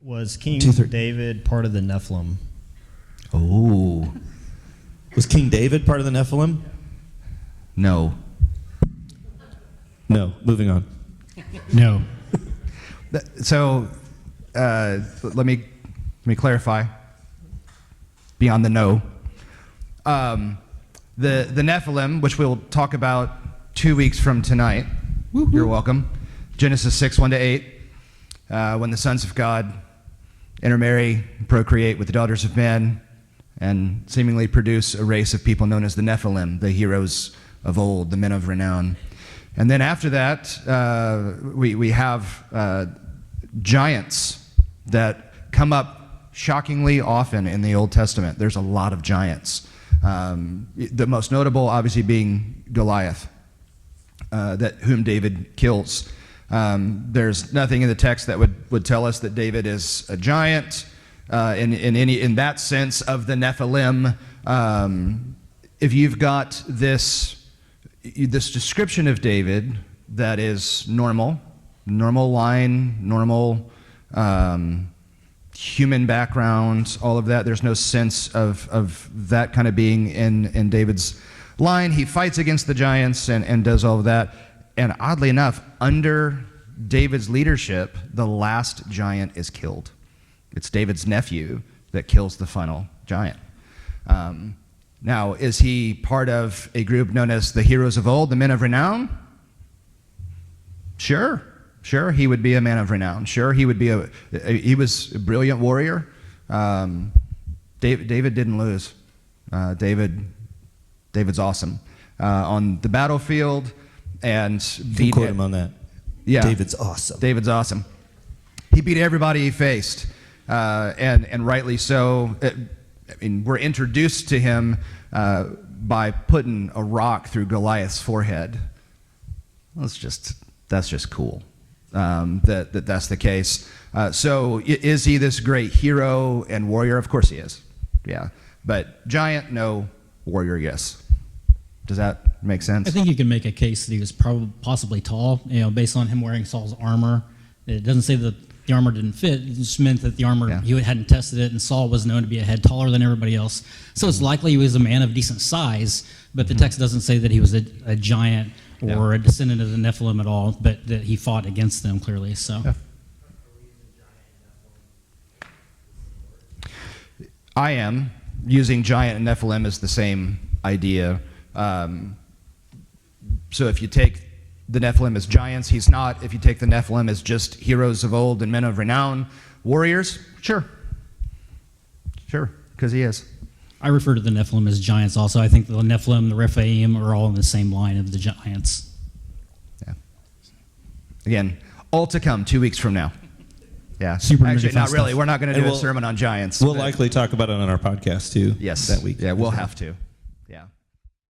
Was King 2:30. David part of the Nephilim? Oh. Was King David part of the Nephilim? No. No. Moving on. No. So let me clarify. Beyond the no, the Nephilim, which we'll talk about 2 weeks from tonight. Woo-hoo. You're welcome. Genesis 6:1-8. When the sons of God intermarry, procreate with the daughters of men, and seemingly produce a race of people known as the Nephilim, the heroes of old, the men of renown. And then after that, we have giants that come up shockingly often in the Old Testament. There's a lot of giants. The most notable, obviously, being Goliath, whom David kills. There's nothing in the text that would tell us that David is a giant in that sense of the Nephilim. If you've got this description of David that is normal line, normal human background, all of that, there's no sense of that kind of being in David's line. He fights against the giants and does all of that. And oddly enough, under David's leadership, the last giant is killed. It's David's nephew that kills the final giant. Now, is he part of a group known as the heroes of old, the men of renown? Sure, he would be a man of renown. Sure, he was a brilliant warrior. David didn't lose. David's awesome. On the battlefield, and You quote him on that. Yeah, David's awesome. David's awesome. He beat everybody he faced, and rightly so. We're introduced to him by putting a rock through Goliath's forehead. That's just cool. That's the case. So is he this great hero and warrior? Of course he is. Yeah, but giant, no. Warrior, yes. Does that make sense? I think you can make a case that he was possibly tall, based on him wearing Saul's armor. It doesn't say that the armor didn't fit. It just meant that the armor, he hadn't tested it, and Saul was known to be a head taller than everybody else. So it's likely he was a man of decent size, but the text doesn't say that he was a giant or a descendant of the Nephilim at all, but that he fought against them clearly. So. Yeah. I am using giant and Nephilim as the same idea. So if you take the Nephilim as giants, he's not. If you take the Nephilim as just heroes of old and men of renown, warriors, sure, because he is. I refer to the Nephilim as giants also. I think the Nephilim, the Rephaim are all in the same line of the giants. Yeah. Again, all to come 2 weeks from now. Yeah. Superman Actually, not defense really. stuff. We're not going to do a sermon on giants. We'll likely talk about it on our podcast too. Yes. That week. Yeah, we'll have to.